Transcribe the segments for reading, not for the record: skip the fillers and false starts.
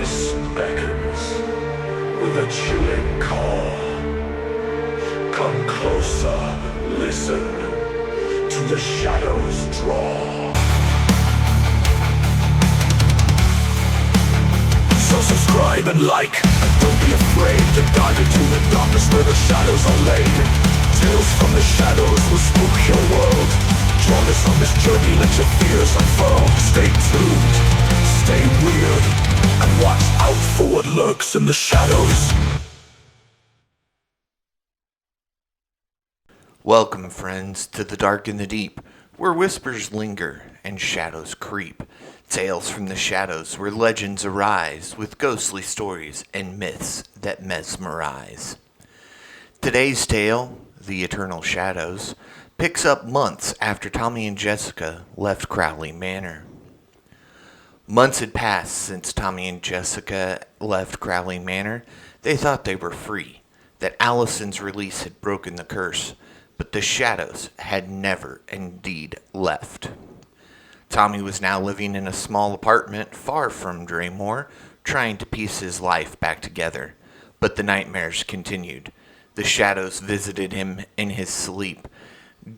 darkness beckons with a chilling call. Come closer, listen to the shadows draw. So subscribe and like, and don't be afraid to dive into the darkness where the shadows are laid. Tales from the shadows will spook your world. Join us on this journey, let your fears unfurl. Stay tuned, stay weird, and watch out for what lurks in the shadows. Welcome, friends, to the dark and the deep, where whispers linger and shadows creep. Tales from the shadows where legends arise with ghostly stories and myths that mesmerize. Today's tale, The Eternal Shadows, picks up months after Tommy and Jessica left Crowley Manor. Months had passed since Tommy and Jessica left Crowley Manor. They thought they were free, that Allison's release had broken the curse, but the shadows had never indeed left. Tommy was now living in a small apartment far from Draymore, trying to piece his life back together. But the nightmares continued. The shadows visited him in his sleep,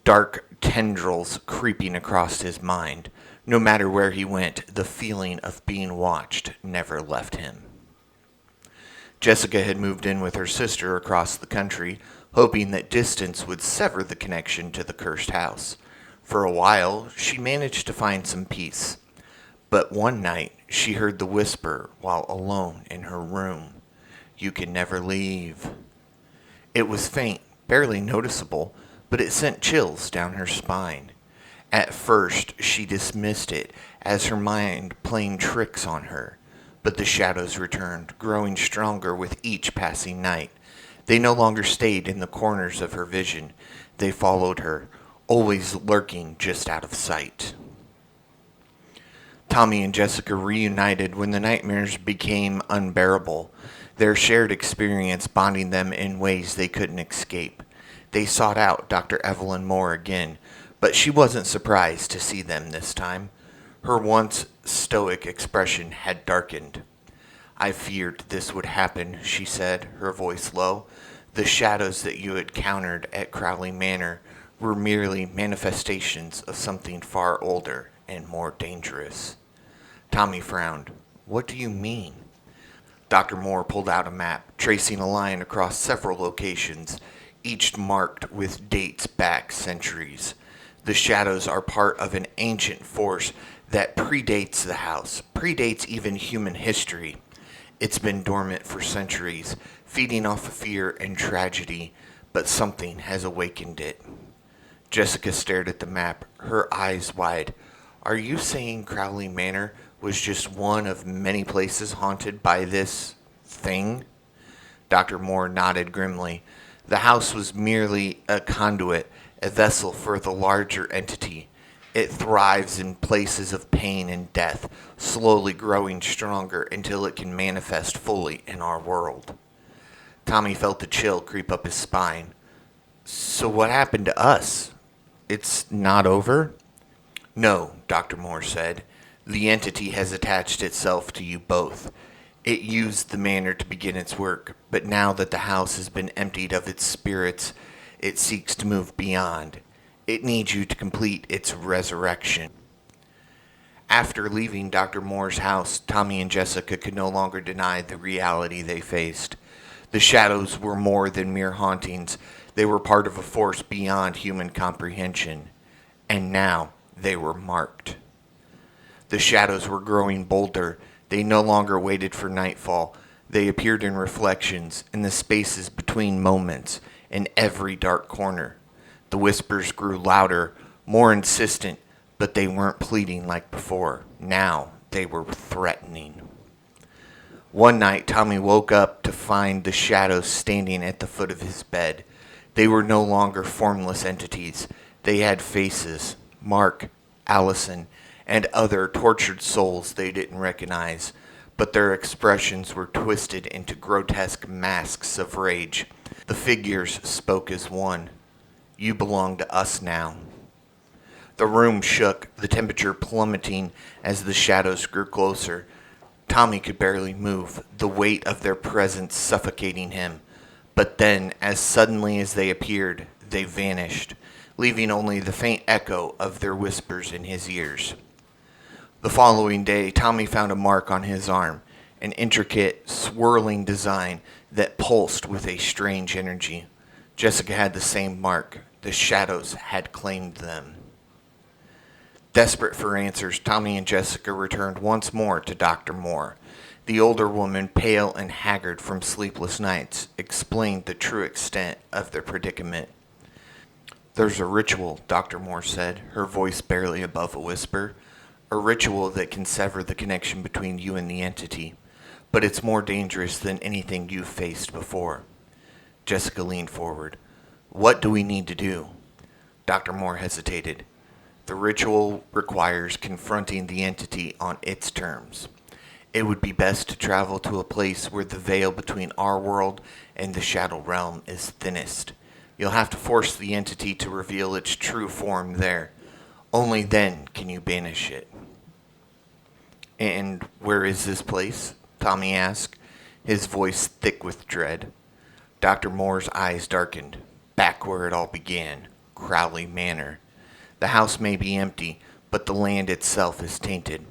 dark tendrils creeping across his mind. No matter where he went, the feeling of being watched never left him. Jessica had moved in with her sister across the country, hoping that distance would sever the connection to the cursed house. For a while, she managed to find some peace. But one night, she heard the whisper while alone in her room. "You can never leave." It was faint, barely noticeable, but it sent chills down her spine. At first, she dismissed it as her mind playing tricks on her. But the shadows returned, growing stronger with each passing night. They no longer stayed in the corners of her vision. They followed her, always lurking just out of sight. Tommy and Jessica reunited when the nightmares became unbearable, their shared experience bonding them in ways they couldn't escape. They sought out Dr. Evelyn Moore again, but she wasn't surprised to see them this time. Her once stoic expression had darkened. "I feared this would happen," she said, her voice low. "The shadows that you had encountered at Crowley Manor were merely manifestations of something far older and more dangerous." Tommy frowned. "What do you mean?" Dr. Moore pulled out a map, tracing a line across several locations, each marked with dates back centuries. "The shadows are part of an ancient force that predates the house, predates even human history. It's been dormant for centuries, feeding off of fear and tragedy, but something has awakened it." Jessica stared at the map, her eyes wide. "Are you saying Crowley Manor was just one of many places haunted by this thing?" Dr. Moore nodded grimly. "The house was merely a conduit, a vessel for the larger entity. It thrives in places of pain and death, slowly growing stronger until it can manifest fully in our world." Tommy felt a chill creep up his spine. "So what happened to us? It's not over?" "No," Dr. Moore said. "The entity has attached itself to you both. It used the manor to begin its work, but now that the house has been emptied of its spirits, it seeks to move beyond. It needs you to complete its resurrection." After leaving Dr. Moore's house, Tommy and Jessica could no longer deny the reality they faced. The shadows were more than mere hauntings. They were part of a force beyond human comprehension. And now they were marked. The shadows were growing bolder. They no longer waited for nightfall. They appeared in reflections, in the spaces between moments, in every dark corner. The whispers grew louder, more insistent, but they weren't pleading like before. Now they were threatening. One night, Tommy woke up to find the shadows standing at the foot of his bed. They were no longer formless entities. They had faces. Mark, Allison, and other tortured souls they didn't recognize, but their expressions were twisted into grotesque masks of rage. The figures spoke as one. "You belong to us now." The room shook, the temperature plummeting as the shadows grew closer. Tommy could barely move, the weight of their presence suffocating him. But then, as suddenly as they appeared, they vanished, leaving only the faint echo of their whispers in his ears. The following day, Tommy found a mark on his arm, an intricate, swirling design that pulsed with a strange energy. Jessica had the same mark. The shadows had claimed them. Desperate for answers, Tommy and Jessica returned once more to Dr. Moore. The older woman, pale and haggard from sleepless nights, explained the true extent of their predicament. "There's a ritual," Dr. Moore said, her voice barely above a whisper. "A ritual that can sever the connection between you and the entity. But it's more dangerous than anything you've faced before." Jessica leaned forward. "What do we need to do?" Dr. Moore hesitated. "The ritual requires confronting the entity on its terms. It would be best to travel to a place where the veil between our world and the shadow realm is thinnest. You'll have to force the entity to reveal its true form there. Only then can you banish it." "And where is this place?" Tommy asked, his voice thick with dread. Dr. Moore's eyes darkened. "Back where it all began, Crowley Manor. The house may be empty, but the land itself is tainted.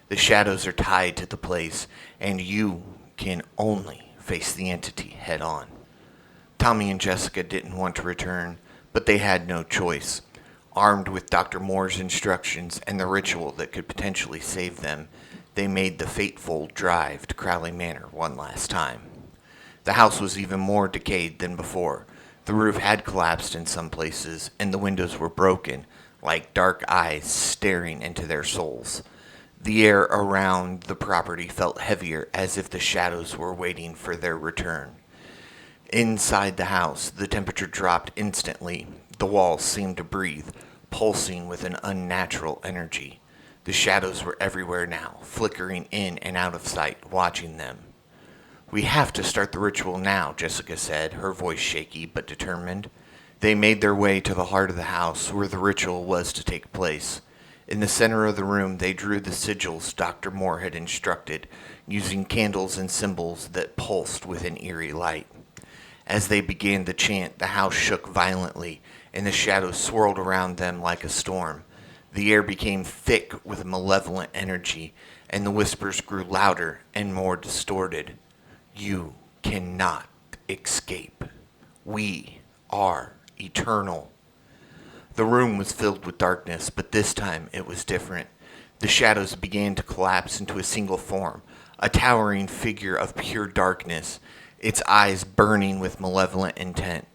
The shadows are tied to the place, and you can only face the entity head on." Tommy and Jessica didn't want to return, but they had no choice. Armed with Dr. Moore's instructions and the ritual that could potentially save them, they made the fateful drive to Crowley Manor one last time. The house was even more decayed than before. The roof had collapsed in some places, and the windows were broken, like dark eyes staring into their souls. The air around the property felt heavier, as if the shadows were waiting for their return. Inside the house, the temperature dropped instantly. The walls seemed to breathe, pulsing with an unnatural energy. The shadows were everywhere now, flickering in and out of sight, watching them. "We have to start the ritual now," Jessica said, her voice shaky but determined. They made their way to the heart of the house, where the ritual was to take place. In the center of the room, they drew the sigils Dr. Moore had instructed, using candles and symbols that pulsed with an eerie light. As they began the chant, the house shook violently, and the shadows swirled around them like a storm. The air became thick with malevolent energy, and the whispers grew louder and more distorted. "You cannot escape. We are eternal." The room was filled with darkness, but this time it was different. The shadows began to collapse into a single form, a towering figure of pure darkness, its eyes burning with malevolent intent.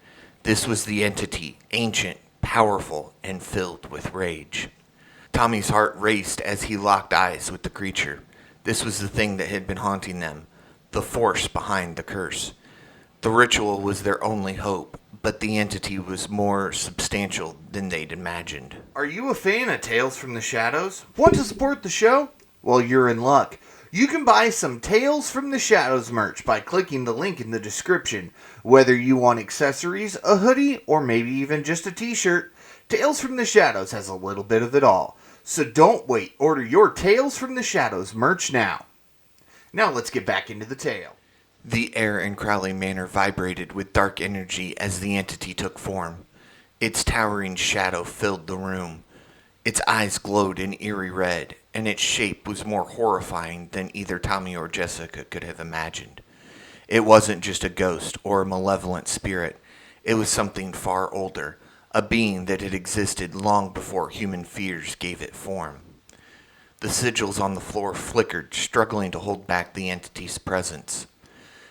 This was the entity, ancient, powerful, and filled with rage. Tommy's heart raced as he locked eyes with the creature. This was the thing that had been haunting them, the force behind the curse. The ritual was their only hope, but the entity was more substantial than they'd imagined. Are you a fan of Tales from the Shadows? Want to support the show? Well, you're in luck. You can buy some Tales from the Shadows merch by clicking the link in the description. Whether you want accessories, a hoodie, or maybe even just a t-shirt, Tales from the Shadows has a little bit of it all. So don't wait, order your Tales from the Shadows merch now. Now let's get back into the tale. The air in Crowley Manor vibrated with dark energy as the entity took form. Its towering shadow filled the room. Its eyes glowed an eerie red, and its shape was more horrifying than either Tommy or Jessica could have imagined. It wasn't just a ghost or a malevolent spirit. It was something far older, a being that had existed long before human fears gave it form. The sigils on the floor flickered, struggling to hold back the entity's presence.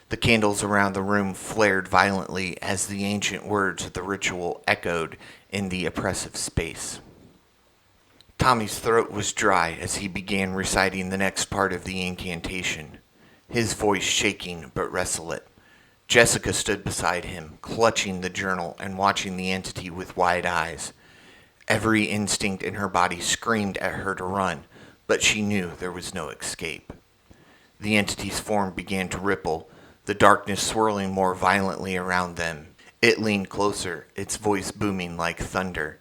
The candles around the room flared violently as the ancient words of the ritual echoed in the oppressive space. Tommy's throat was dry as he began reciting the next part of the incantation, his voice shaking but resolute. Jessica stood beside him, clutching the journal and watching the entity with wide eyes. Every instinct in her body screamed at her to run, but she knew there was no escape. The entity's form began to ripple, the darkness swirling more violently around them. It leaned closer, its voice booming like thunder.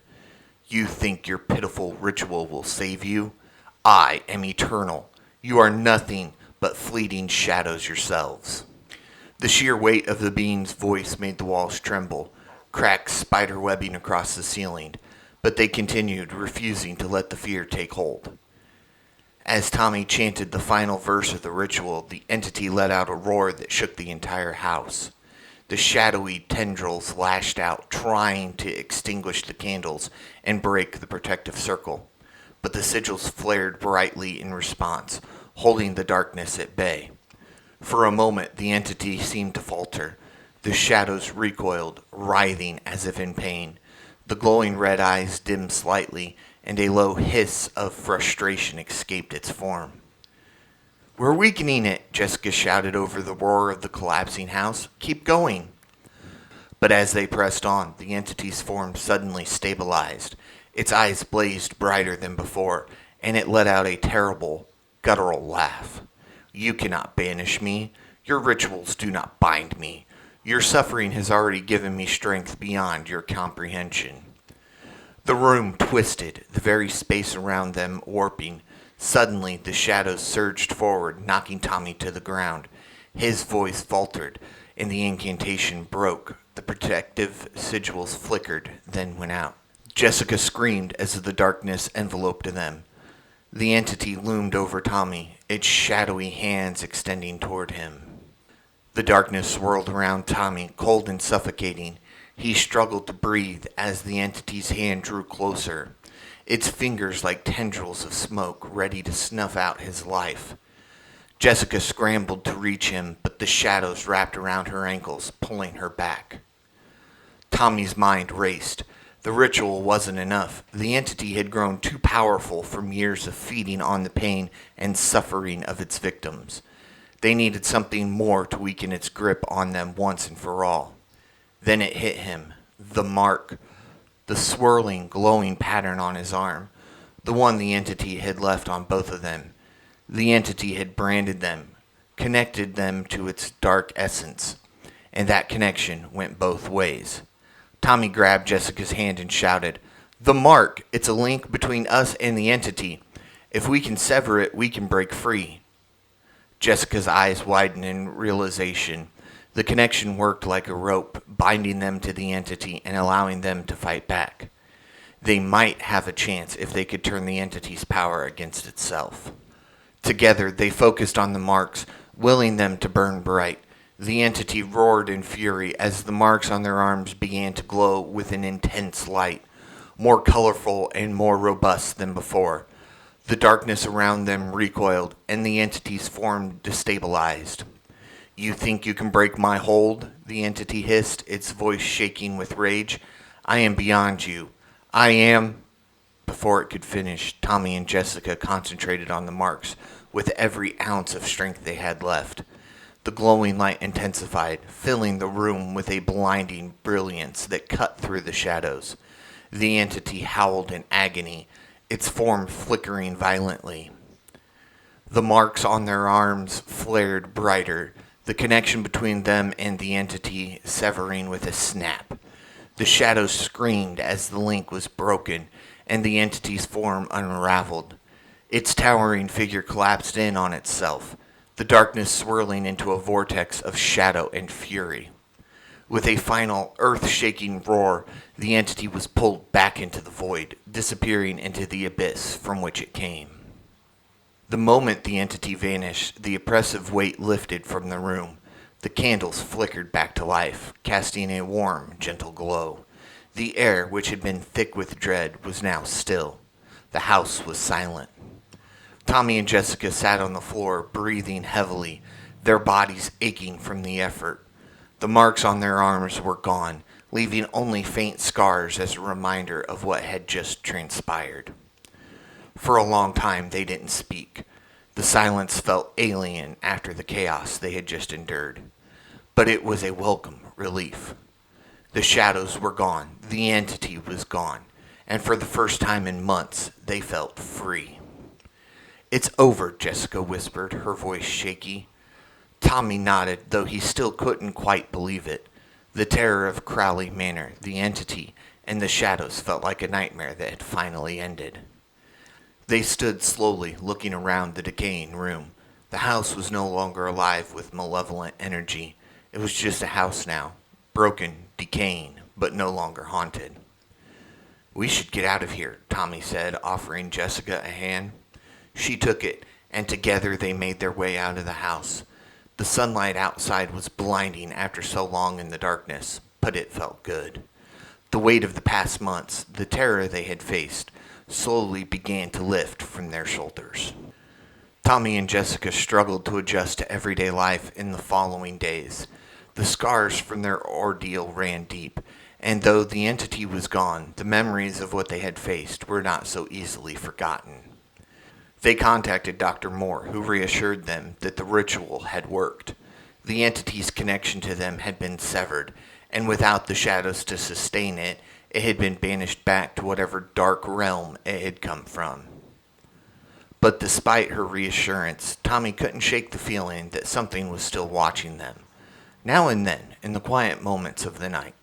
"You think your pitiful ritual will save you? I am eternal. You are nothing but fleeting shadows yourselves. The sheer weight of the being's voice made the walls tremble, cracks spider webbing across the ceiling, but they continued, refusing to let the fear take hold. As Tommy chanted the final verse of the ritual, the entity let out a roar that shook the entire house. The shadowy tendrils lashed out, trying to extinguish the candles and break the protective circle. But the sigils flared brightly in response, holding the darkness at bay. For a moment, the entity seemed to falter. The shadows recoiled, writhing as if in pain. The glowing red eyes dimmed slightly, and a low hiss of frustration escaped its form. "We're weakening it," Jessica shouted over the roar of the collapsing house. "Keep going." But as they pressed on, the entity's form suddenly stabilized. Its eyes blazed brighter than before, and it let out a terrible, guttural laugh. "You cannot banish me. Your rituals do not bind me. Your suffering has already given me strength beyond your comprehension." The room twisted, the very space around them warping. Suddenly, the shadows surged forward, knocking Tommy to the ground. His voice faltered, and the incantation broke. The protective sigils flickered, then went out. Jessica screamed as the darkness enveloped them. The entity loomed over Tommy, its shadowy hands extending toward him. The darkness swirled around Tommy, cold and suffocating. He struggled to breathe as the entity's hand drew closer, its fingers like tendrils of smoke, ready to snuff out his life. Jessica scrambled to reach him, but the shadows wrapped around her ankles, pulling her back. Tommy's mind raced. The ritual wasn't enough. The entity had grown too powerful from years of feeding on the pain and suffering of its victims. They needed something more to weaken its grip on them once and for all. Then it hit him. The mark. The swirling, glowing pattern on his arm. The one the entity had left on both of them. The entity had branded them, connected them to its dark essence. And that connection went both ways. Tommy grabbed Jessica's hand and shouted, "The mark! It's a link between us and the entity. If we can sever it, we can break free." Jessica's eyes widened in realization. The connection worked like a rope, binding them to the entity and allowing them to fight back. They might have a chance if they could turn the entity's power against itself. Together, they focused on the marks, willing them to burn bright. The entity roared in fury as the marks on their arms began to glow with an intense light, more colorful and more robust than before. The darkness around them recoiled, and the entity's form destabilized. "You think you can break my hold?" the entity hissed, its voice shaking with rage. "I am beyond you. I am—" Before it could finish, Tommy and Jessica concentrated on the marks with every ounce of strength they had left. The glowing light intensified, filling the room with a blinding brilliance that cut through the shadows. The entity howled in agony, its form flickering violently. The marks on their arms flared brighter, the connection between them and the entity severing with a snap. The shadows screamed as the link was broken, and the entity's form unraveled. Its towering figure collapsed in on itself, the darkness swirling into a vortex of shadow and fury. With a final, earth-shaking roar, the entity was pulled back into the void, disappearing into the abyss from which it came. The moment the entity vanished, the oppressive weight lifted from the room. The candles flickered back to life, casting a warm, gentle glow. The air, which had been thick with dread, was now still. The house was silent. Tommy and Jessica sat on the floor, breathing heavily, their bodies aching from the effort. The marks on their arms were gone, leaving only faint scars as a reminder of what had just transpired. For a long time they didn't speak. The silence felt alien after the chaos they had just endured. But it was a welcome relief. The shadows were gone, the entity was gone, and for the first time in months they felt free. "It's over," Jessica whispered, her voice shaky. Tommy nodded, though he still couldn't quite believe it. The terror of Crowley Manor, the entity, and the shadows felt like a nightmare that had finally ended. They stood slowly, looking around the decaying room. The house was no longer alive with malevolent energy. It was just a house now, broken, decaying, but no longer haunted. "We should get out of here," Tommy said, offering Jessica a hand. She took it, and together they made their way out of the house. The sunlight outside was blinding after so long in the darkness, but it felt good. The weight of the past months, the terror they had faced, slowly began to lift from their shoulders. Tommy and Jessica struggled to adjust to everyday life in the following days. The scars from their ordeal ran deep, and though the entity was gone, the memories of what they had faced were not so easily forgotten. They contacted Dr. Moore, who reassured them that the ritual had worked. The entity's connection to them had been severed, and without the shadows to sustain it, it had been banished back to whatever dark realm it had come from. But despite her reassurance, Tommy couldn't shake the feeling that something was still watching them. Now and then, in the quiet moments of the night,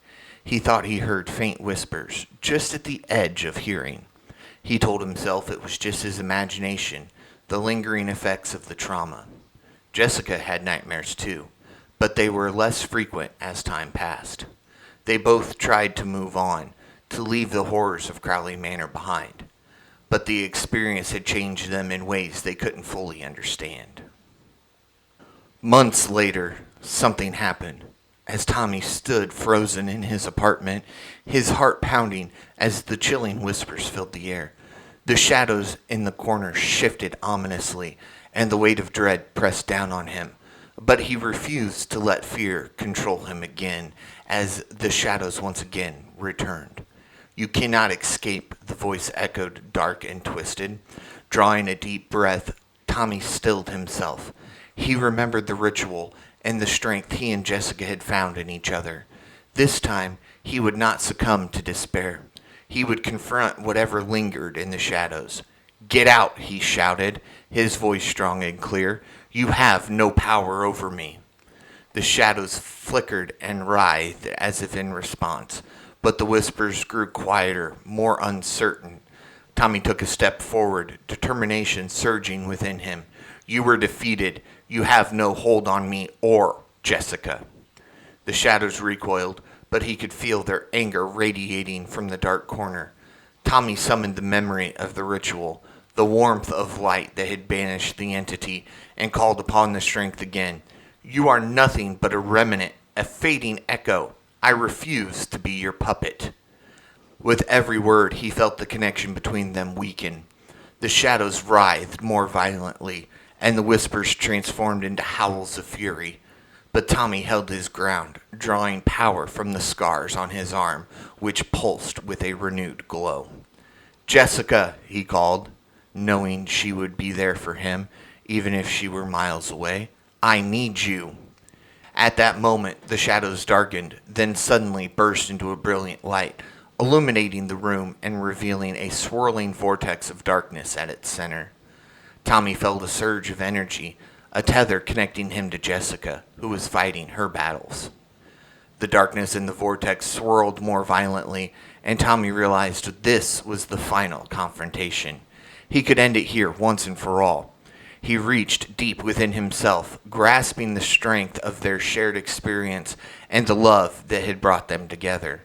he thought he heard faint whispers, just at the edge of hearing. He told himself it was just his imagination, the lingering effects of the trauma. Jessica had nightmares too, but they were less frequent as time passed. They both tried to move on, to leave the horrors of Crowley Manor behind, but the experience had changed them in ways they couldn't fully understand. Months later, something happened. As Tommy stood frozen in his apartment, his heart pounding as the chilling whispers filled the air. The shadows in the corner shifted ominously, and the weight of dread pressed down on him. But he refused to let fear control him again, as the shadows once again returned. "You cannot escape," the voice echoed, dark and twisted. Drawing a deep breath, Tommy stilled himself. He remembered the ritual and the strength he and Jessica had found in each other. This time, he would not succumb to despair. He would confront whatever lingered in the shadows. "Get out," he shouted, his voice strong and clear. "You have no power over me." The shadows flickered and writhed as if in response, but the whispers grew quieter, more uncertain. Tommy took a step forward, determination surging within him. "You were defeated. You have no hold on me or Jessica." The shadows recoiled, but he could feel their anger radiating from the dark corner. Tommy summoned the memory of the ritual, the warmth of light that had banished the entity, and called upon the strength again. "You are nothing but a remnant, a fading echo. I refuse to be your puppet." With every word, he felt the connection between them weaken. The shadows writhed more violently, and the whispers transformed into howls of fury. But Tommy held his ground, drawing power from the scars on his arm, which pulsed with a renewed glow. "Jessica," he called, knowing she would be there for him, even if she were miles away. "I need you." At that moment, the shadows darkened, then suddenly burst into a brilliant light, illuminating the room and revealing a swirling vortex of darkness at its center. Tommy felt a surge of energy, a tether connecting him to Jessica, who was fighting her battles. The darkness in the vortex swirled more violently, and Tommy realized this was the final confrontation. He could end it here once and for all. He reached deep within himself, grasping the strength of their shared experience and the love that had brought them together.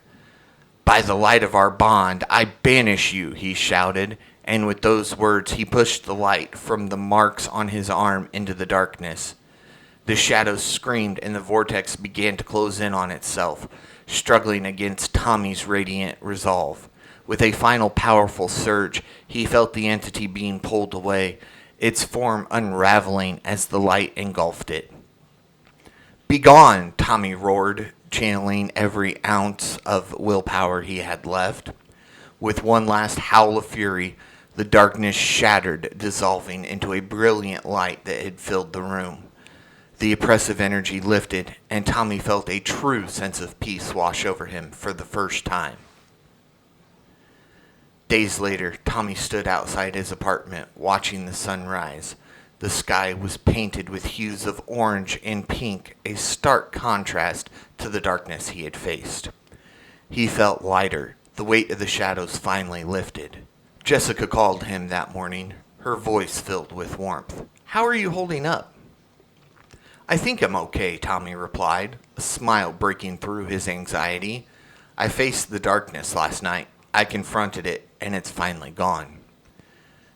"By the light of our bond, I banish you," he shouted, and with those words he pushed the light from the marks on his arm into the darkness. The shadows screamed and the vortex began to close in on itself, struggling against Tommy's radiant resolve. With a final powerful surge, he felt the entity being pulled away, its form unraveling as the light engulfed it. "Begone!" Tommy roared, channeling every ounce of willpower he had left. With one last howl of fury, the darkness shattered, dissolving into a brilliant light that had filled the room. The oppressive energy lifted, and Tommy felt a true sense of peace wash over him for the first time. Days later, Tommy stood outside his apartment, watching the sun rise. The sky was painted with hues of orange and pink, a stark contrast to the darkness he had faced. He felt lighter. The weight of the shadows finally lifted. Jessica called him that morning, her voice filled with warmth. "How are you holding up?" I think I'm okay, Tommy replied, a smile breaking through his anxiety. I faced the darkness last night. I confronted it, and it's finally gone.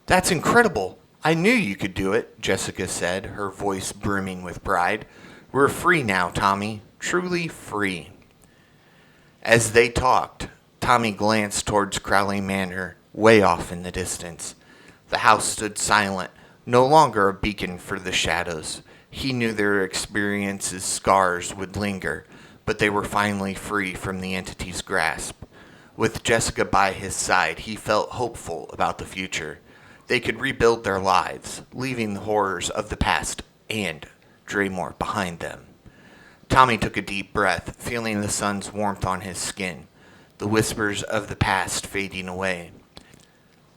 That's incredible. I knew you could do it, Jessica said, her voice brimming with pride. We're free now, Tommy. Truly free. As they talked, Tommy glanced towards Crowley Manor, way off in the distance. The house stood silent, no longer a beacon for the shadows. He knew their experience's scars would linger, but they were finally free from the entity's grasp. With Jessica by his side, he felt hopeful about the future. They could rebuild their lives, leaving the horrors of the past and Draymore behind them. Tommy took a deep breath, feeling the sun's warmth on his skin, the whispers of the past fading away.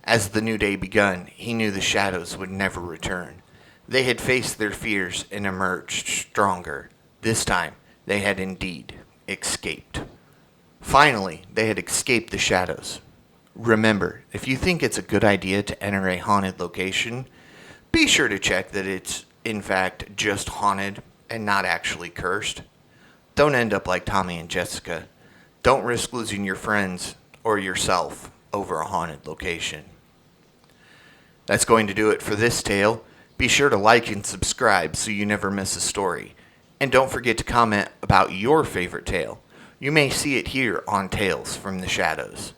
As the new day begun, he knew the shadows would never return. They had faced their fears and emerged stronger. This time, they had indeed escaped. Finally, they had escaped the shadows. Remember, if you think it's a good idea to enter a haunted location, be sure to check that it's, in fact, just haunted and not actually cursed. Don't end up like Tommy and Jessica. Don't risk losing your friends or yourself over a haunted location. That's going to do it for this tale. Be sure to like and subscribe so you never miss a story. And don't forget to comment about your favorite tale. You may see it here on Tales from the Shadows.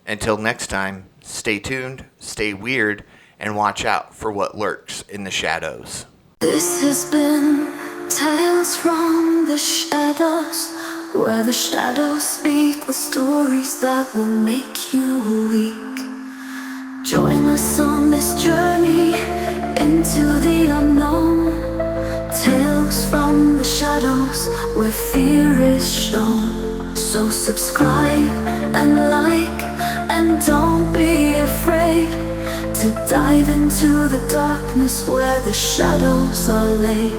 Until next time, stay tuned, stay weird, and watch out for what lurks in the shadows. This has been Tales from the Shadows, where the shadows speak the stories that will make you weak. Join us on this journey into the unknown. Tales from the shadows, where fear is shown. So subscribe and like, and don't be afraid to dive into the darkness where the shadows are laid.